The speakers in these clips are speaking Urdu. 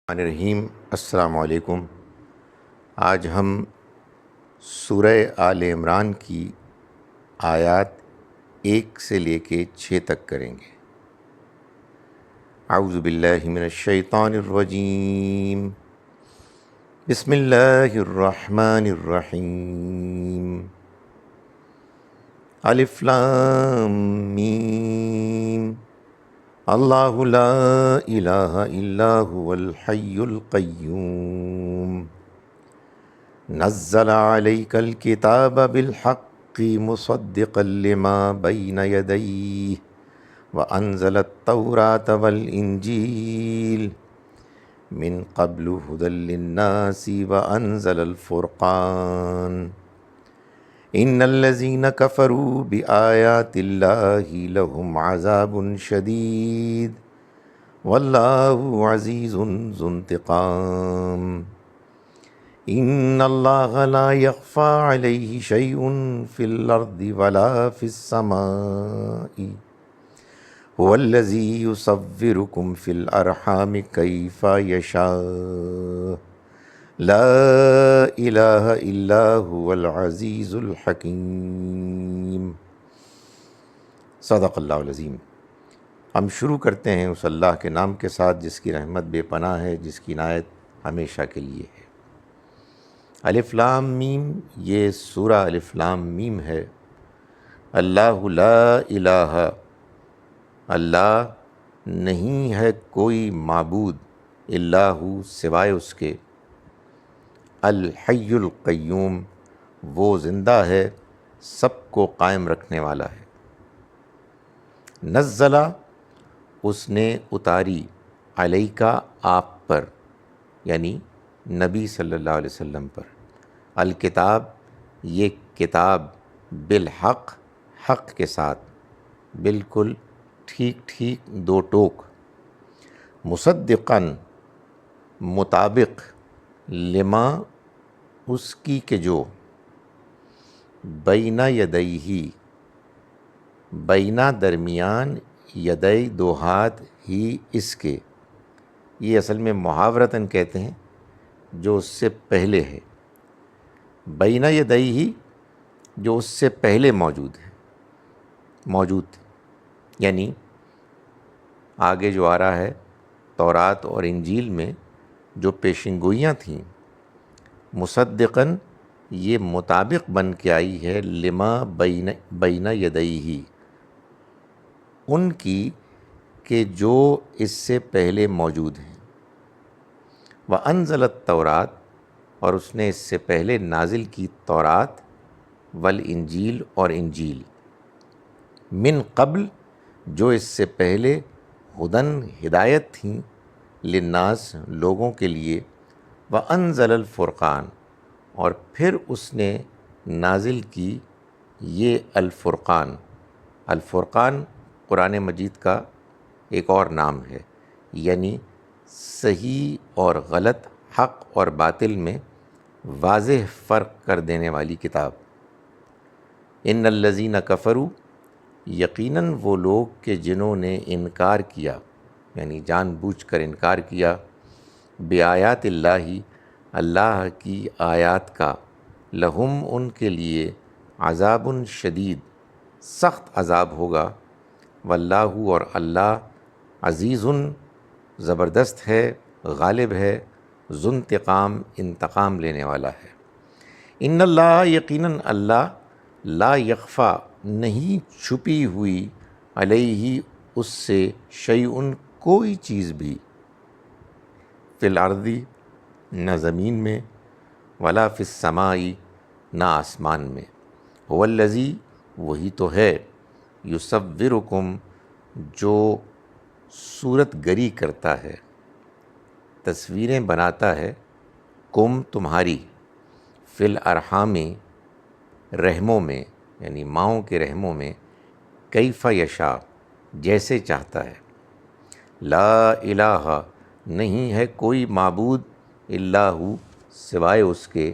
الرحیم السلام علیکم۔ آج ہم سورہ آل عمران کی آیات 1 سے لے کے 6 تک کریں گے۔ اعوذ باللہ من الشیطان الرجیم، بسم اللہ الرحمن الرحیم، الف لام میم، اللہ لا الہ الا هو الحی القیوم، نزل علیک الکتاب بالحق مصدقا لما بین یدیہ وانزل التوراۃ والانجیل من قبل ھدی للناس وانزل الفرقان، ان الذین کفروا بآیات اللہ لهم عذاب شدید واللہ عزیز ذو انتقام، ان اللہ لا یخفی علیہ شیء فی الارض ولا فی السماء، هو الذی یصورکم فی الارحام کیف یشاء، لا الہ الا هو العزیز الحکیم۔ صدق اللہ العظیم۔ ہم شروع کرتے ہیں اس اللہ کے نام کے ساتھ جس کی رحمت بے پناہ ہے، جس کی عنایت ہمیشہ کے لیے ہے۔ الف لام میم، یہ سورہ الف لام میم ہے۔ اللہ لا الہ، اللہ نہیں ہے کوئی معبود، الا ہو سوائے اس کے، الحی القیوم، وہ زندہ ہے، سب کو قائم رکھنے والا ہے۔ نزلہ، اس نے اتاری، علیکا، آپ پر، یعنی نبی صلی اللہ علیہ وسلم پر، الکتاب، یہ کتاب، بالحق، حق کے ساتھ، بالکل ٹھیک ٹھیک دو ٹوک، مصدقاً، مطابق، لما، اس کی کہ جو، بینہ یدیہ، بینہ درمیان، یدئی دو ہاتھ، ہی اس کے، یہ اصل میں محاورتاً کہتے ہیں جو اس سے پہلے ہے، بینہ یدیہ جو اس سے پہلے موجود تھے، یعنی آگے جو آ رہا ہے تورات اور انجیل میں جو پیشن گوئیاں تھیں، مصدقاً، یہ مطابق بن کے آئی ہے، لما بین یدیہ، ان کی کہ جو اس سے پہلے موجود ہیں، وانزل التوراۃ، اور اس نے اس سے پہلے نازل کی تورات، والانجیل، اور انجیل، من قبل، جو اس سے پہلے، ہدن، ہدایت تھیں، للناس، لوگوں کے لیے، وانزل الفرقان، اور پھر اس نے نازل کی یہ الفرقان۔ الفرقان قرآن مجید کا ایک اور نام ہے، یعنی صحیح اور غلط، حق اور باطل میں واضح فرق کر دینے والی کتاب۔ ان الذین کفروا، یقیناً وہ لوگ کہ جنہوں نے انکار کیا، یعنی جان بوجھ کر انکار کیا، بآیات اللہ، اللہ کی آیات کا، لہم، ان کے لیے، عذاب شدید، سخت عذاب ہوگا، واللہ، اور اللہ، عزیز، زبردست ہے، غالب ہے، ذو انتقام، انتقام لینے والا ہے۔ ان اللہ، یقیناً اللہ، لا یخفی، نہیں چھپی ہوئی، علیہ، اس سے، شیء، کوئی چیز بھی، فی الارض، نہ زمین میں، ولا فی السماء، نہ آسمان میں، هو الذی، وہی تو ہے، یصورکم، جو صورت گری کرتا ہے، تصویریں بناتا ہے، کم، تمہاری، فی الارحام، رحموں میں، یعنی ماؤں کے رحموں میں، کیف یشاء، جیسے چاہتا ہے، لا الہ، نہیں ہے کوئی معبود، الا ہو، سوائے اس کے،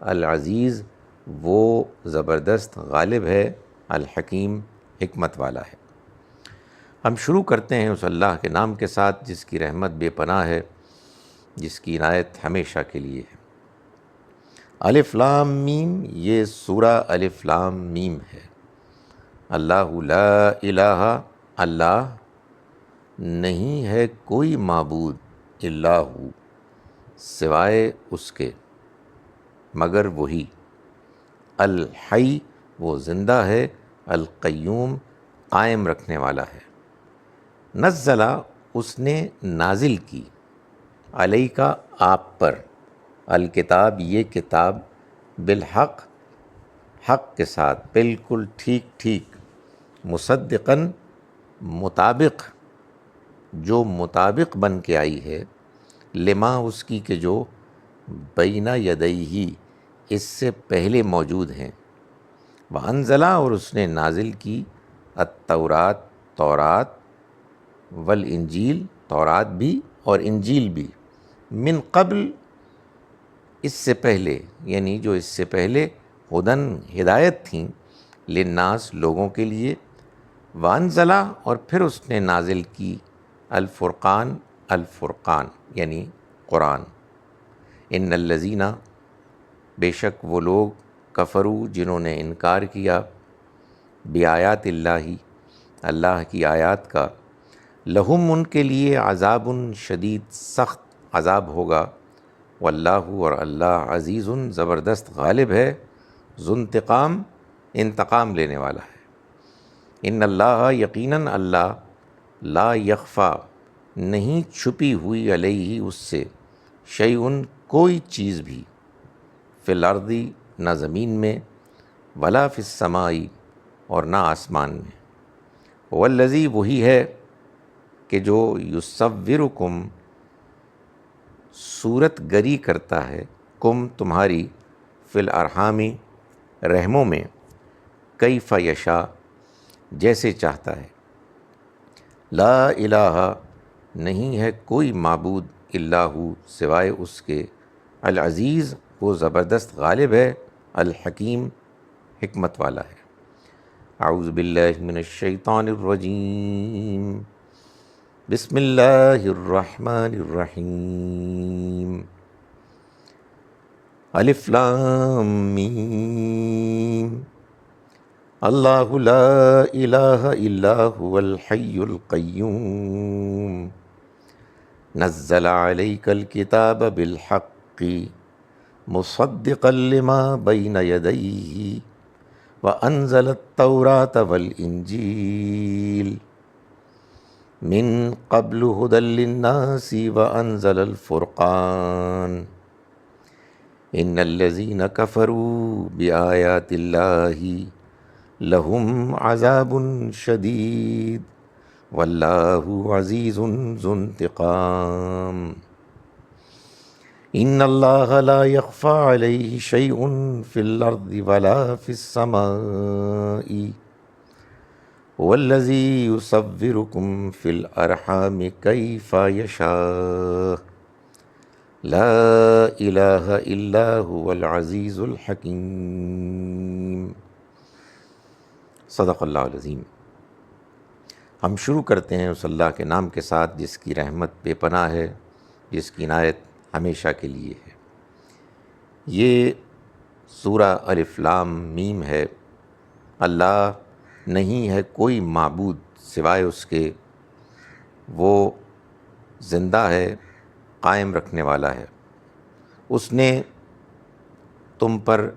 العزیز، وہ زبردست، غالب ہے، الحکیم، حکمت والا ہے۔ ہم شروع کرتے ہیں اس اللہ کے نام کے ساتھ جس کی رحمت بے پناہ ہے۔ جس کی عنایت ہمیشہ کے لیے ہے۔ الف لام میم، یہ سورہ الف لام میم ہے۔ اللہ لا الہ، اللہ نہیں ہے کوئی معبود، الا ہو، سوائے اس کے، مگر وہی، الحی، وہ زندہ ہے، القیوم، قائم رکھنے والا ہے۔ نزلہ، اس نے نازل کی، علیکا، آپ پر، الکتاب، یہ کتاب، بالحق، حق کے ساتھ، بالکل ٹھیک ٹھیک، مصدقاً، مطابق، جو مطابق بن کے آئی ہے، لما، اس کی کہ جو بین یدیہ، اس سے پہلے موجود ہیں، وانزلہ، اور اس نے نازل کی، التورات، تورات، والانجیل، تورات بھی اور انجیل بھی، من قبل، اس سے پہلے، یعنی جو اس سے پہلے، ہدن، ہدایت تھیں، للناس، لوگوں کے لیے، وانزلہ، اور پھر اس نے نازل کی، الفرقان، الفرقان یعنی قرآن، ان الذین، بے شک وہ لوگ، کفروا، جنہوں نے انکار کیا، بآیات اللہ، اللہ کی آیات کا، لہم، ان کے لیے، عذاب شدید، سخت عذاب ہوگا، واللہ، اور اللہ، عزیز، زبردست، غالب ہے، ذو انتقام، انتقام لینے والا ہے۔ ان اللہ، یقیناً اللہ، لا یخفی، نہیں چھپی ہوئی، علیہ، اس سے، شیء، کوئی چیز بھی، فی الارض، نہ زمین میں، ولا فی السماء، اور نہ آسمان میں، والذی، وہی ہے کہ جو یصورکم، صورت گری کرتا ہے، کم، تمہاری، فی الارحام، رحموں میں، کیف یشاء، جیسے چاہتا ہے، لا الہ، نہیں ہے کوئی معبود، الا ہو، سوائے اس کے، العزیز، وہ زبردست، غالب ہے، الحکیم، حکمت والا ہے۔ اعوذ باللہ من الشیطان الرجیم، بسم اللہ الرحمن الرحیم، الف لام میم، اللہ لا الہ الا هو الحی القیوم، نزل علیک الکتاب بالحق، مصدقا لما بین یدیہ، وانزل التوراۃ والانجیل، من قبل ہدی للناس، وانزل الفرقان، ان الذین کفروا بآیات اللہ، لہم عذاب شدید، واللہ عزیز ذو انتقام، ان اللہ لا یخفی علیہ شیء فی الارض ولا فی السماء، هو الذی یصورکم فی الارحام کیف یشاء، لا الہ الا هو العزیز الحکیم۔ صدق اللہ العظیم۔ ہم شروع کرتے ہیں اس اللہ کے نام کے ساتھ جس کی رحمت بے پناہ ہے، جس کی عنایت ہمیشہ کے لیے ہے۔ یہ سورہ الف لام میم ہے۔ اللہ نہیں ہے کوئی معبود سوائے اس کے، وہ زندہ ہے، قائم رکھنے والا ہے۔ اس نے تم پر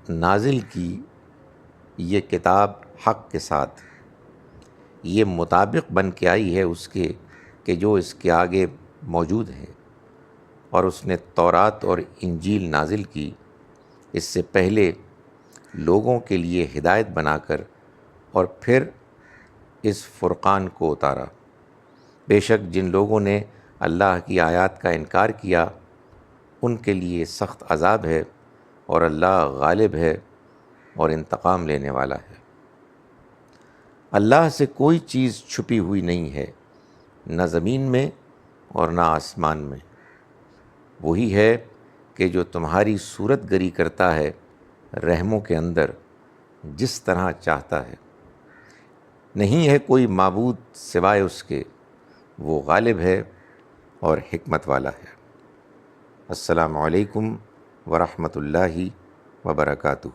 نازل کی یہ کتاب حق کے ساتھ، یہ مطابق بن کے آئی ہے اس کے کہ جو اس کے آگے موجود ہیں، اور اس نے تورات اور انجیل نازل کی اس سے پہلے لوگوں کے لیے ہدایت بنا کر، اور پھر اس فرقان کو اتارا۔ بے شک جن لوگوں نے اللہ کی آیات کا انکار کیا ان کے لیے سخت عذاب ہے، اور اللہ غالب ہے اور انتقام لینے والا ہے۔ اللہ سے کوئی چیز چھپی ہوئی نہیں ہے، نہ زمین میں اور نہ آسمان میں۔ وہی ہے کہ جو تمہاری صورت گری کرتا ہے رحموں کے اندر، جس طرح چاہتا ہے۔ نہیں ہے کوئی معبود سوائے اس کے، وہ غالب ہے اور حکمت والا ہے۔ السلام علیکم ورحمۃ اللہ وبرکاتہ۔